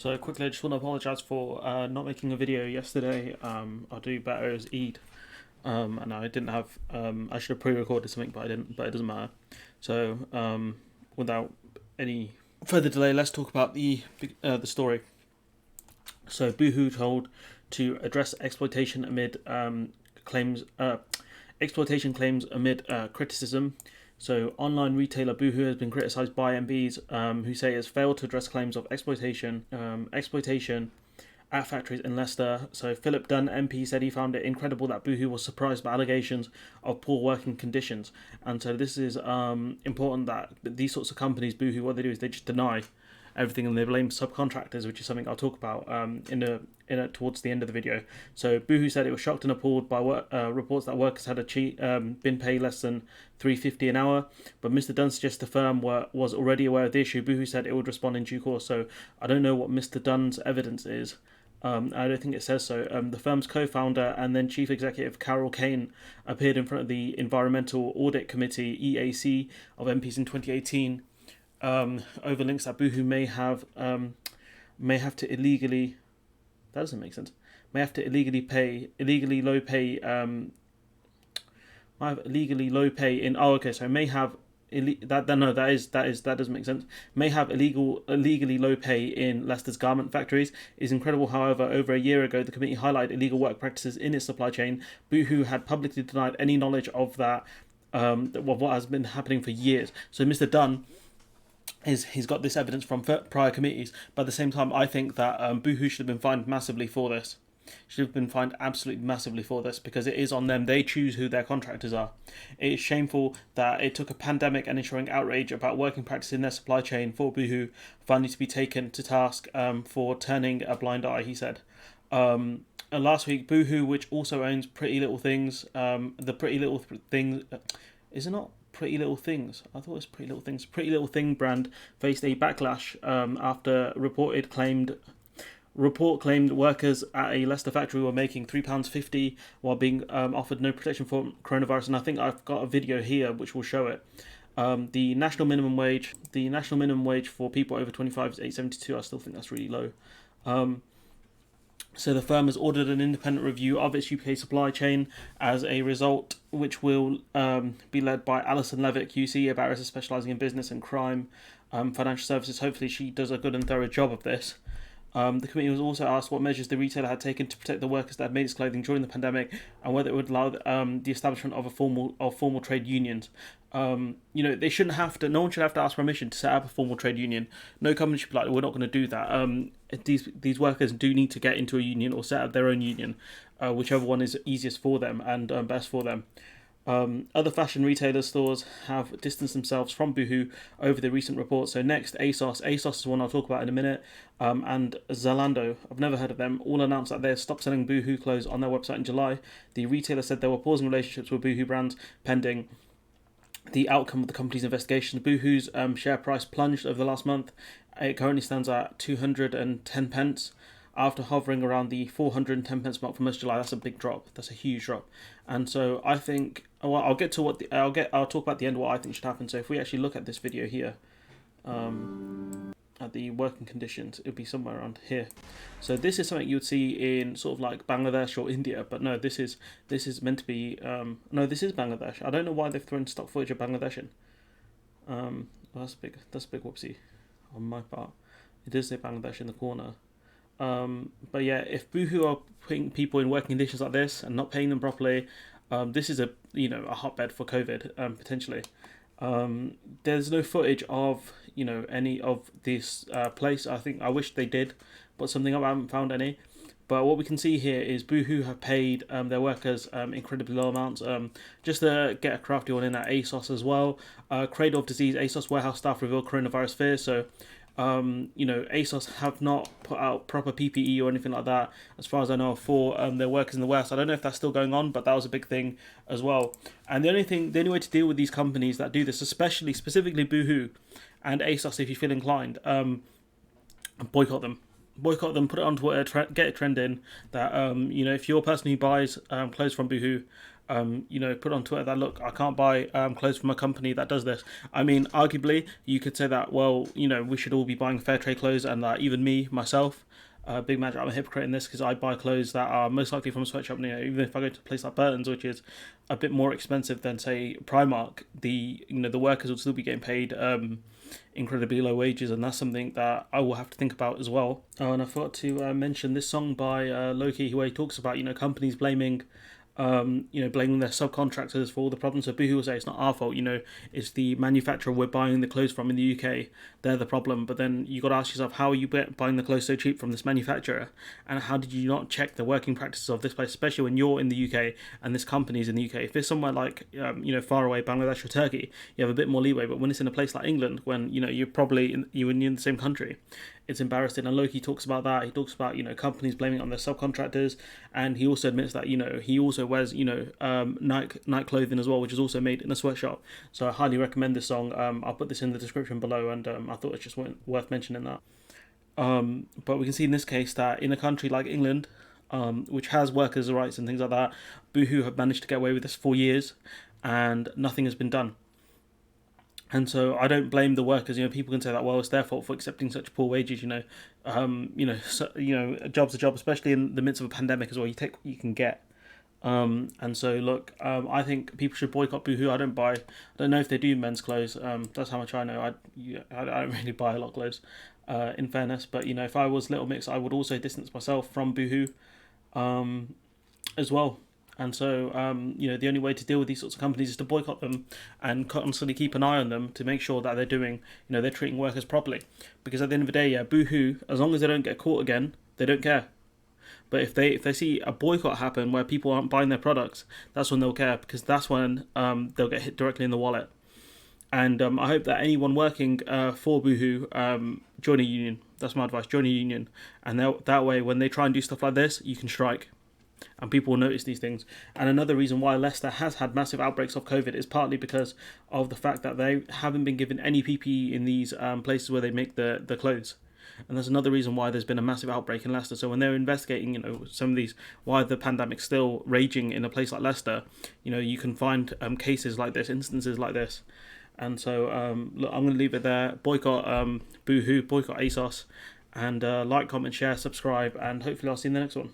So quickly, I just want to apologise for not making a video yesterday. I'll do better as Eid, and I didn't have. I should have pre-recorded something, but I didn't. But it doesn't matter. So without any further delay, let's talk about the story. So Boohoo told to address exploitation amid claims. Exploitation claims amid criticism. So, online retailer Boohoo has been criticised by MPs who say it has failed to address claims of exploitation at factories in Leicester. So, Philip Dunn, MP, said he found it incredible that Boohoo was surprised by allegations of poor working conditions. And so, this is important that these sorts of companies, Boohoo, what they do is they just deny everything and they blame subcontractors, which is something I'll talk about towards the end of the video. So Boohoo said it was shocked and appalled by reports that workers had been paid less than $3.50 an hour, but Mr. Dunn suggests the firm was already aware of the issue. Boohoo said it would respond in due course. So I don't know what Mr. Dunn's evidence is. I don't think it says so. The firm's co-founder and then chief executive Carol Kane appeared in front of the Environmental Audit Committee (EAC) of MPs in 2018. Over links that Boohoo may have to illegally. That doesn't make sense. May have to illegally low pay in. Oh, okay. So may have that doesn't make sense. May have illegally low pay in Leicester's garment factories. Is incredible. However, over a year ago, the committee highlighted illegal work practices in its supply chain. Boohoo had publicly denied any knowledge of that. Of what has been happening for years. So Mr. Dunn. He's got this evidence from prior committees, but at the same time, I think that Boohoo should have been fined massively for this. Should have been fined absolutely massively for this because it is on them. They choose who their contractors are. It is shameful that it took a pandemic and ensuring outrage about working practice in their supply chain for Boohoo finally to be taken to task for turning a blind eye, he said. Last week, Boohoo, which also owns Pretty Little Things, the Pretty Little Things, is it not? Pretty Little Things. I thought it was Pretty Little Things. Pretty Little Thing brand faced a backlash after report claimed workers at a Leicester factory were making £3.50 while being offered no protection for coronavirus. And I think I've got a video here which will show it. The national minimum wage for people over 25 is £8.72. I still think that's really low. So the firm has ordered an independent review of its UK supply chain as a result, which will be led by Alison Levitt, QC, a barrister specialising in business and crime, financial services. Hopefully she does a good and thorough job of this. The committee was also asked what measures the retailer had taken to protect the workers that had made its clothing during the pandemic and whether it would allow the establishment of formal trade unions. They shouldn't have to. No one should have to ask permission to set up a formal trade union. No company should be like, we're not going to do that. These workers do need to get into a union or set up their own union, whichever one is easiest for them and best for them. Other fashion retailer stores have distanced themselves from Boohoo over the recent reports. So next, ASOS. ASOS is one I'll talk about in a minute. And Zalando, I've never heard of them, all announced that they stopped selling Boohoo clothes on their website in July. The retailer said they were pausing relationships with Boohoo brands pending the outcome of the company's investigation. Boohoo's share price plunged over the last month. It currently stands at 210 pence. After hovering around the 410 pence mark for most of July. That's a big drop. That's a huge drop. And so I think, well, I'll talk about the end what I think should happen. So if we actually look at this video here, at the working conditions, it'll be somewhere around here. So this is something you would see in sort of like Bangladesh or India, but no, this is meant to be no, this is Bangladesh. I don't know why they've thrown stock footage of Bangladesh in. Well, that's a big whoopsie on my part. It does say Bangladesh in the corner. But yeah, if Boohoo are putting people in working conditions like this and not paying them properly, this is a hotbed for COVID potentially. There's no footage of any of this place. I wish they did, but I haven't found any. But what we can see here is Boohoo have paid their workers incredibly low amounts. Just to get a crafty one in at ASOS as well. Cradle of disease, ASOS warehouse staff reveal coronavirus fears. So ASOS have not put out proper PPE or anything like that, as far as I know, for their workers in the West. I don't know if that's still going on, but that was a big thing as well. And the only way to deal with these companies that do this, specifically Boohoo and ASOS, if you feel inclined, boycott them. Put it on Twitter, get a trend in that if you're a person who buys clothes from Boohoo, put on Twitter that, look, I can't buy clothes from a company that does this. I mean, arguably, you could say that, well, we should all be buying fair trade clothes, and that even me, myself, Big Magic, I'm a hypocrite in this because I buy clothes that are most likely from a sweatshop. Even if I go to a place like Burton's, which is a bit more expensive than say Primark, the workers will still be getting paid incredibly low wages, and that's something that I will have to think about as well. Oh, and I forgot to mention this song by Loki, where he talks about companies blaming their subcontractors for all the problems. So Boohoo will say it's not our fault, it's the manufacturer we're buying the clothes from in the UK. They're the problem. But then you got to ask yourself, how are you buying the clothes so cheap from this manufacturer? And how did you not check the working practices of this place, especially when you're in the UK and this company's in the UK? If it's somewhere like, far away, Bangladesh or Turkey, you have a bit more leeway. But when it's in a place like England, when, you're probably you're in the same country, it's embarrassing. And Loki talks about that. He talks about companies blaming it on their subcontractors, and he also admits that he also wears Nike clothing as well, which is also made in a sweatshop. So I highly recommend this song. I'll put this in the description below, and I thought it's just worth mentioning that. But we can see in this case that in a country like England, which has workers' rights and things like that, Boohoo have managed to get away with this for years, and nothing has been done. And so I don't blame the workers. People can say that, well, it's their fault for accepting such poor wages. A job's a job, especially in the midst of a pandemic as well. You take what you can get. And so look, I think people should boycott Boohoo. I don't know if they do men's clothes. That's how much I know. I don't really buy a lot of clothes. In fairness, but if I was Little Mix, I would also distance myself from Boohoo, as well. And so, the only way to deal with these sorts of companies is to boycott them and constantly keep an eye on them to make sure that they're doing, they're treating workers properly. Because at the end of the day, yeah, Boohoo, as long as they don't get caught again, they don't care. But if they see a boycott happen where people aren't buying their products, that's when they'll care, because that's when they'll get hit directly in the wallet. And I hope that anyone working for Boohoo join a union. That's my advice. Join a union, and that way, when they try and do stuff like this, you can strike, and people will notice these things. And another reason why Leicester has had massive outbreaks of COVID is partly because of the fact that they haven't been given any PPE in these places where they make the clothes. And that's another reason why there's been a massive outbreak in Leicester. So when they're investigating, some of these, why the pandemic's still raging in a place like Leicester, you can find cases like this, instances like this. And so, look, I'm going to leave it there. Boycott Boohoo, boycott ASOS, and like, comment, share, subscribe, and hopefully I'll see you in the next one.